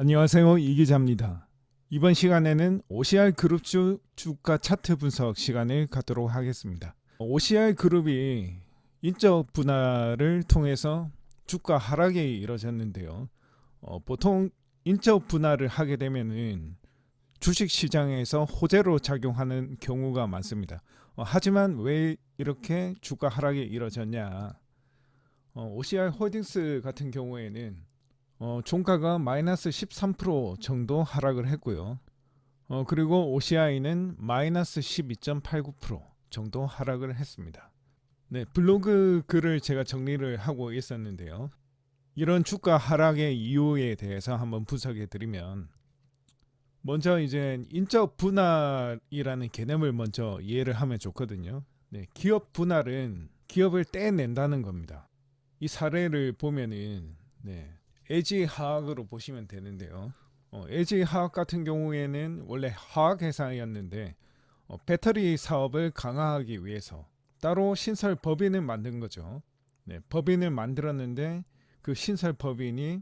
안녕하세요. 이 기자입니다. 이번 시간에는 OCI 그룹주 주가 차트 분석 시간을 갖도록 하겠습니다. OCI 그룹이 인적 분할을 통해서 주가 하락이 이뤄졌는데요. 보통 인적 분할을 하게 되면은 주식 시장에서 호재로 작용하는 경우가 많습니다. 하지만 왜 이렇게 주가 하락이 이뤄졌냐? OCI 홀딩스 같은 경우에는 종가가 마이너스 13% 정도 하락을 했고요. 그리고 OCI는 마이너스 12.89% 정도 하락을 했습니다. 네, 블로그 글을 제가 정리를 하고 있었는데요. 이런 주가 하락의 이유에 대해서 한번 분석해 드리면, 먼저 이제 인적 분할이라는 개념을 먼저 이해를 하면 좋거든요. 네, 기업 분할은 기업을 떼낸다는 겁니다. 이 사례를 보면은 LG화학으로 보시면 되는데요. LG화학 같은 경우에는 원래 화학회사였는데 배터리 사업을 강화하기 위해서 따로 신설 법인을 만든 거죠. 네, 법인을 만들었는데 그 신설 법인이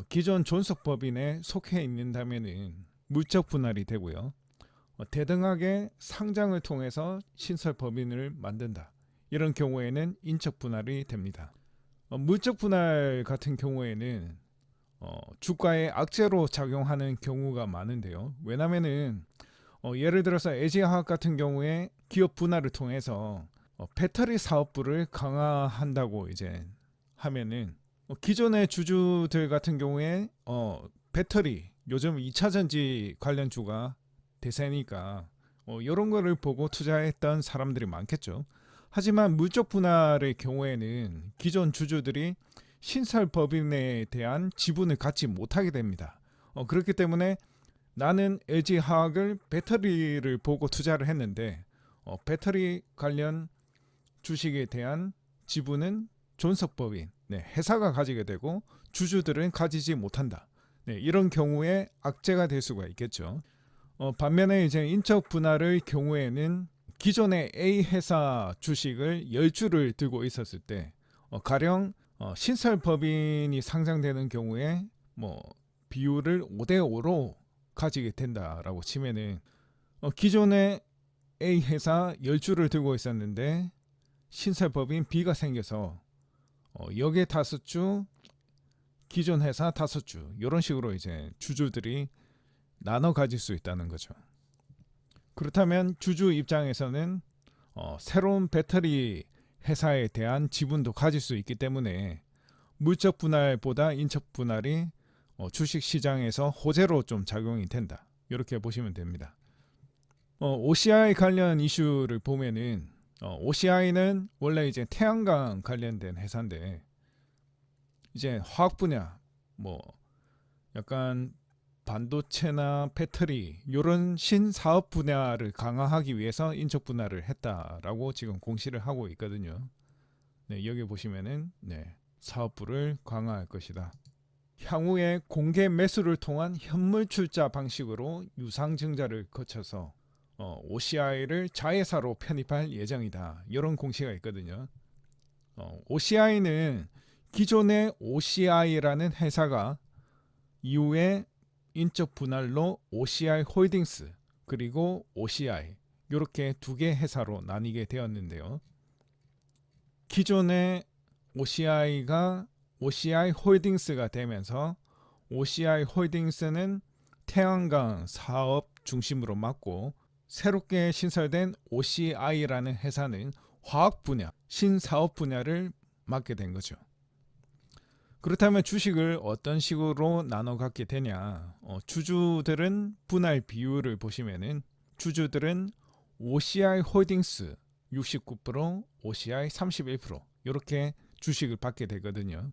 기존 존속 법인에 속해 있는다면은 물적 분할이 되고요. 대등하게 상장을 통해서 신설 법인을 만든다. 이런 경우에는 인적 분할이 됩니다. 물적 분할 같은 경우에는 주가에 악재로 작용하는 경우가 많은데요. 왜냐면은 예를 들어서 LG화학 같은 경우에 기업 분할을 통해서 배터리 사업부를 강화한다고 이제 하면은 기존의 주주들 같은 경우에 배터리 요즘 2차전지 관련주가 대세니까 이런 거를 보고 투자했던 사람들이 많겠죠. 하지만 물적 분할의 경우에는 기존 주주들이 신설 법인에 대한 지분을 갖지 못하게 됩니다. 그렇기 때문에 나는 LG화학을 배터리를 보고 투자를 했는데 배터리 관련 주식에 대한 지분은 존속법인 회사가 가지게 되고 주주들은 가지지 못한다. 이런 경우에 악재가 될 수가 있겠죠. 반면에 이제 인적 분할의 경우에는 기존의 A 회사 주식을 10주를 들고 있었을 때 가령 신설 법인이 상장되는 경우에 비율을 5대5로 가지게 된다라고 치면은 기존의 A 회사 10주를 들고 있었는데 신설 법인 B가 생겨서 여기에 5주, 기존 회사 5주 이런 식으로 이제 주주들이 나눠 가질 수 있다는 거죠. 그렇다면 주주 입장에서는 새로운 배터리 회사에 대한 지분도 가질 수 있기 때문에 물적 분할보다 인적 분할이 주식 시장에서 호재로 좀 작용이 된다. 이렇게 보시면 됩니다. OCI 관련 이슈를 보면은 OCI는 원래 이제 태양광 관련된 회사인데 이제 화학 분야 약간 반도체나 배터리 이런 신사업 분야를 강화하기 위해서 인적 분할을 했다라고 지금 공시를 하고 있거든요. 여기 보시면은 사업부를 강화할 것이다. 향후에 공개 매수를 통한 현물 출자 방식으로 유상증자를 거쳐서 OCI를 자회사로 편입할 예정이다. 이런 공시가 있거든요. OCI는 기존의 OCI라는 회사가 이후에 인적 분할로 OCI 홀딩스 그리고 OCI 이렇게 두 개 회사로 나뉘게 되었는데요. 기존의 OCI가 OCI 홀딩스가 되면서 OCI 홀딩스는 태양광 사업 중심으로 맡고 새롭게 신설된 OCI라는 회사는 화학 분야, 신사업 분야를 맡게 된 거죠. 그렇다면 주식을 어떤 식으로 나눠 갖게 되냐? 주주들은 분할 비율을 보시면은 주주들은 OCI 홀딩스 69%, OCI 31% 이렇게 주식을 받게 되거든요.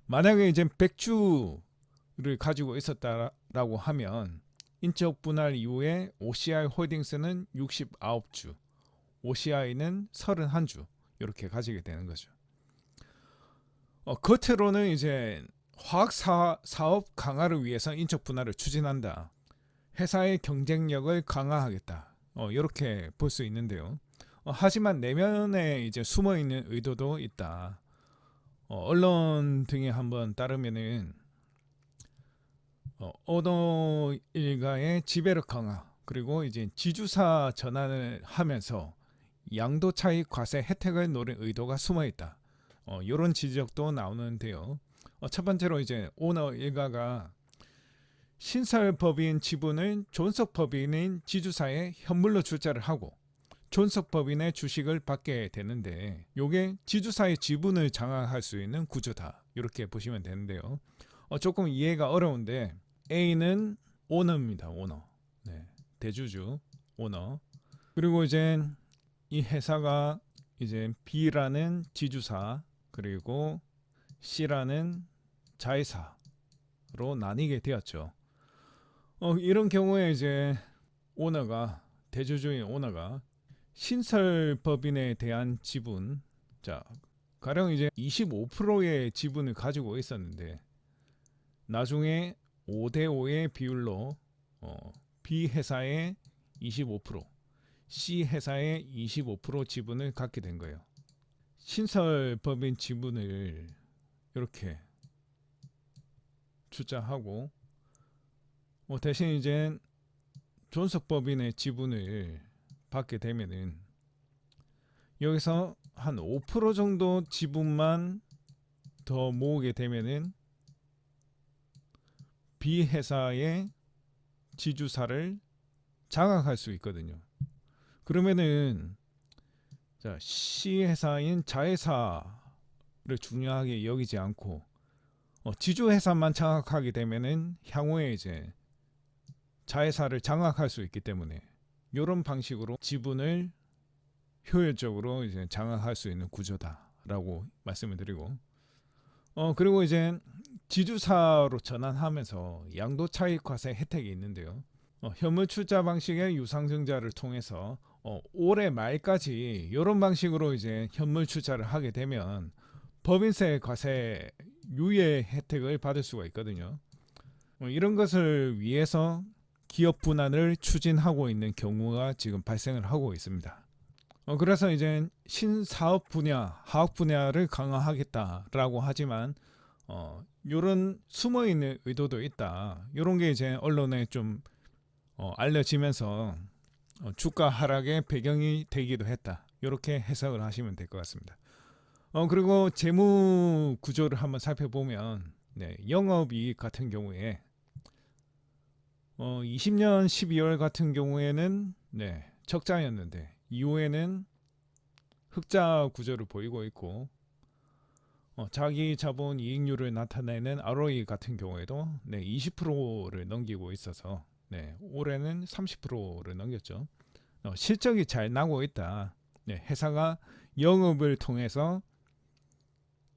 만약에 이제 100주를 가지고 있었다라고 하면 인적 분할 이후에 OCI 홀딩스는 69주, OCI는 31주 이렇게 가지게 되는 거죠. 겉으로는 이제 화학 사업 강화를 위해서 인적 분할을 추진한다. 회사의 경쟁력을 강화하겠다. 이렇게 볼 수 있는데요. 하지만 내면에 이제 숨어 있는 의도도 있다. 언론 등에 한번 따르면은 오너 일가의 지배력 강화, 그리고 이제 지주사 전환을 하면서 양도 차익 과세 혜택을 노린 의도가 숨어 있다. 이런 지적도 나오는데요. 첫 번째로 이제 오너 일가가 신설법인 지분을 존속법인인 지주사에 현물로 출자를 하고 존속법인의 주식을 받게 되는데, 이게 지주사의 지분을 장악할 수 있는 구조다, 이렇게 보시면 되는데요. 조금 이해가 어려운데, A는 오너입니다. 오너. 네, 대주주 오너. 그리고 이제 이 회사가 이제 B라는 지주사 그리고 C라는 자회사로 나뉘게 되었죠. 이런 경우에 이제 오너가, 대주주인 오너가 신설법인에 대한 지분, 자 가령 이제 25%의 지분을 가지고 있었는데 나중에 5대5의 비율로 B 회사의 25%, C 회사의 25% 지분을 갖게 된 거예요. 신설법인 지분을 이렇게 출자하고 대신 이제 존속법인의 지분을 받게 되면은 여기서 한 5% 정도 지분만 더 모으게 되면은 B 회사의 지주사를 장악할 수 있거든요. 그러면은 자, C 회사인 자회사를 중요하게 여기지 않고 지주 회사만 장악하게 되면은 향후에 이제 자회사를 장악할 수 있기 때문에 이런 방식으로 지분을 효율적으로 이제 장악할 수 있는 구조다라고 말씀을 드리고, 그리고 이제 지주사로 전환하면서 양도 차익 과세 혜택이 있는데요. 현물 출자 방식의 유상증자를 통해서 올해 말까지 이런 방식으로 이제 현물 출자를 하게 되면 법인세 과세 유예 혜택을 받을 수가 있거든요. 이런 것을 위해서 기업 분할을 추진하고 있는 경우가 지금 발생을 하고 있습니다. 그래서 이제 신사업 분야, 사업 분야를 강화하겠다라고 하지만 이런 숨어 있는 의도도 있다. 이런 게 이제 언론에 좀 알려지면서 주가 하락의 배경이 되기도 했다. 이렇게 해석을 하시면 될 것 같습니다. 그리고 재무 구조를 한번 살펴보면 영업이익 같은 경우에 20년 12월 같은 경우에는 적자였는데 이후에는 흑자 구조를 보이고 있고, 자기 자본 이익률을 나타내는 ROE 같은 경우에도 20%를 넘기고 있어서 올해는 30%를 넘겼죠. 실적이 잘 나고 있다. 회사가 영업을 통해서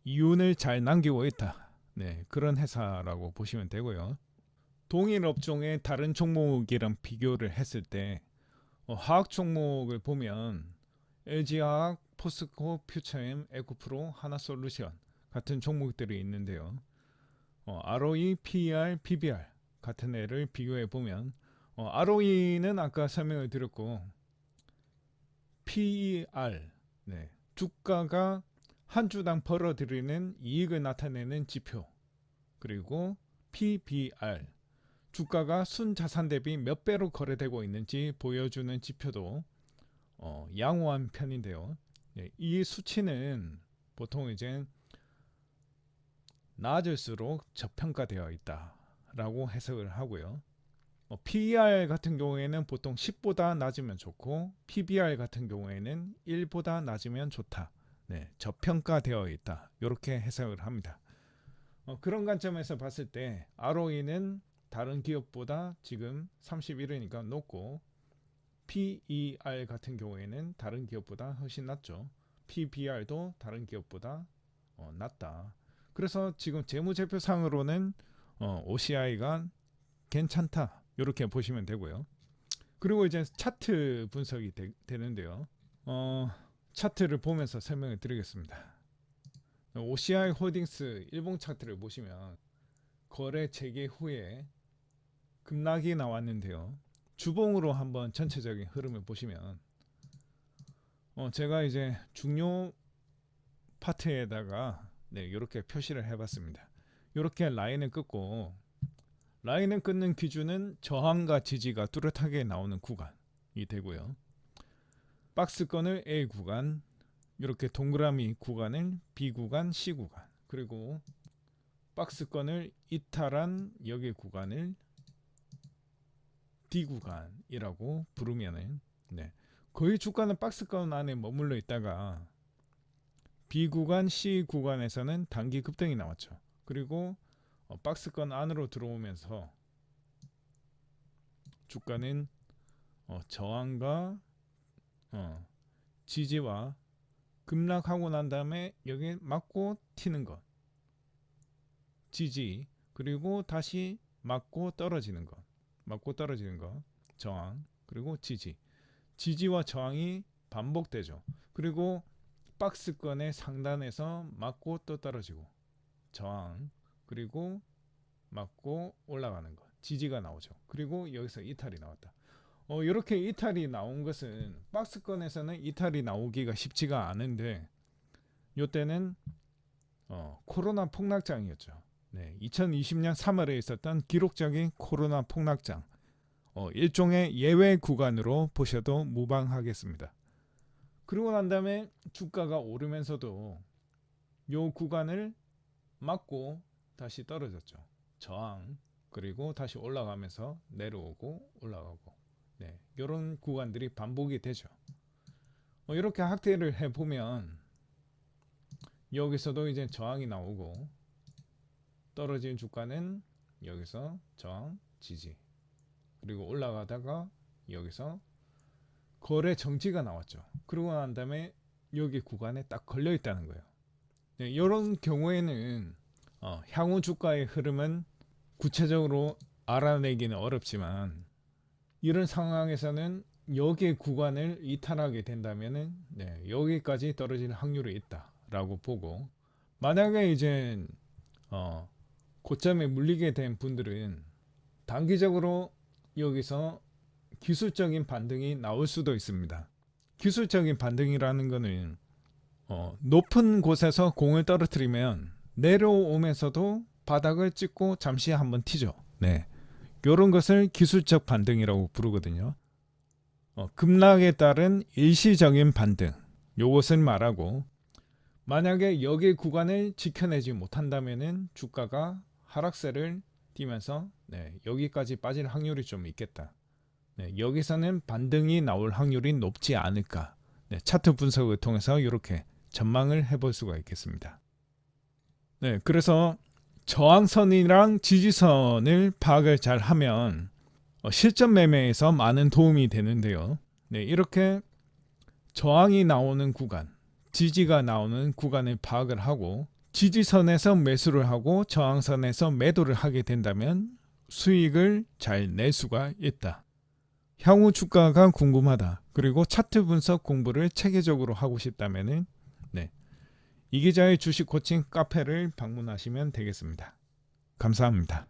이윤을 잘 남기고 있다. 그런 회사라고 보시면 되고요. 동일 업종의 다른 종목이랑 비교를 했을 때 화학 종목을 보면 LG화학, 포스코, 퓨처엠, 에코프로, 하나솔루션 같은 종목들이 있는데요. ROE, PER, PBR 같은 애를 비교해 보면 ROE는 아까 설명을 드렸고, PER, 주가가 한 주당 벌어들이는 이익을 나타내는 지표, 그리고 PBR, 주가가 순자산 대비 몇 배로 거래되고 있는지 보여주는 지표도 양호한 편인데요. 이 수치는 보통 이제 낮을수록 저평가되어 있다라고 해석을 하고요. PER 같은 경우에는 보통 10보다 낮으면 좋고 PBR 같은 경우에는 1보다 낮으면 좋다. 저평가되어 있다. 이렇게 해석을 합니다. 그런 관점에서 봤을 때 ROE는 다른 기업보다 지금 31이니까 높고, PER 같은 경우에는 다른 기업보다 훨씬 낮죠. PBR도 다른 기업보다 낮다. 그래서 지금 재무제표상으로는 OCI가 괜찮다, 이렇게 보시면 되고요. 그리고 이제 차트 분석이 되는데요. 차트를 보면서 설명을 드리겠습니다. OCI 홀딩스 일봉 차트를 보시면 거래 재개 후에 급락이 나왔는데요. 주봉으로 한번 전체적인 흐름을 보시면 제가 이제 중요 파트에다가 이렇게 표시를 해봤습니다. 이렇게 라인을 긋고 라인을 끊는 기준은 저항과 지지가 뚜렷하게 나오는 구간이 되고요. 박스권을 A 구간, 이렇게 동그라미 구간을 B 구간, C 구간, 그리고 박스권을 이탈한 여기 구간을 D 구간이라고 부르면은 거의 주가는 박스권 안에 머물러 있다가 B 구간, C 구간에서는 단기 급등이 나왔죠. 그리고 박스권 안으로 들어오면서 주가는 저항과 지지와 급락하고 난 다음에 여기 맞고 튀는 것, 지지, 그리고 다시 맞고 떨어지는 것, 저항, 그리고 지지와 저항이 반복되죠. 그리고 박스권의 상단에서 맞고 또 떨어지고 저항, 그리고 맞고 올라가는 것, 지지가 나오죠. 그리고 여기서 이탈이 나왔다. 이렇게 이탈이 나온 것은 박스권에서는 이탈이 나오기가 쉽지가 않은데 이때는 코로나 폭락장이었죠. 2020년 3월에 있었던 기록적인 코로나 폭락장, 일종의 예외 구간으로 보셔도 무방하겠습니다. 그러고 난 다음에 주가가 오르면서도 이 구간을 맞고 다시 떨어졌죠. 저항, 그리고 다시 올라가면서 내려오고 올라가고, 이런 구간들이 반복이 되죠. 이렇게 확대를 해보면 여기서도 이제 저항이 나오고 떨어진 주가는 여기서 저항, 지지, 그리고 올라가다가 여기서 거래 정지가 나왔죠. 그러고 난 다음에 여기 구간에 딱 걸려 있다는 거예요. 이런 경우에는 향후 주가의 흐름은 구체적으로 알아내기는 어렵지만 이런 상황에서는 여기 구간을 이탈하게 된다면은 여기까지 떨어질 확률이 있다라고 보고, 만약에 이제 고점에 물리게 된 분들은 단기적으로 여기서 기술적인 반등이 나올 수도 있습니다. 기술적인 반등이라는 거는 높은 곳에서 공을 떨어뜨리면 내려오면서도 바닥을 찍고 잠시 한번 튀죠. 이런 것을 기술적 반등이라고 부르거든요. 급락에 따른 일시적인 반등, 요것을 말하고, 만약에 여기 구간을 지켜내지 못한다면은 주가가 하락세를 띠면서 여기까지 빠질 확률이 좀 있겠다. 여기서는 반등이 나올 확률이 높지 않을까. 차트 분석을 통해서 이렇게 전망을 해볼 수가 있겠습니다. 그래서 저항선이랑 지지선을 파악을 잘 하면 실전 매매에서 많은 도움이 되는데요. 이렇게 저항이 나오는 구간, 지지가 나오는 구간을 파악을 하고 지지선에서 매수를 하고 저항선에서 매도를 하게 된다면 수익을 잘 낼 수가 있다. 향후 주가가 궁금하다. 그리고 차트 분석 공부를 체계적으로 하고 싶다면은 이기자의 주식 코칭 카페를 방문하시면 되겠습니다. 감사합니다.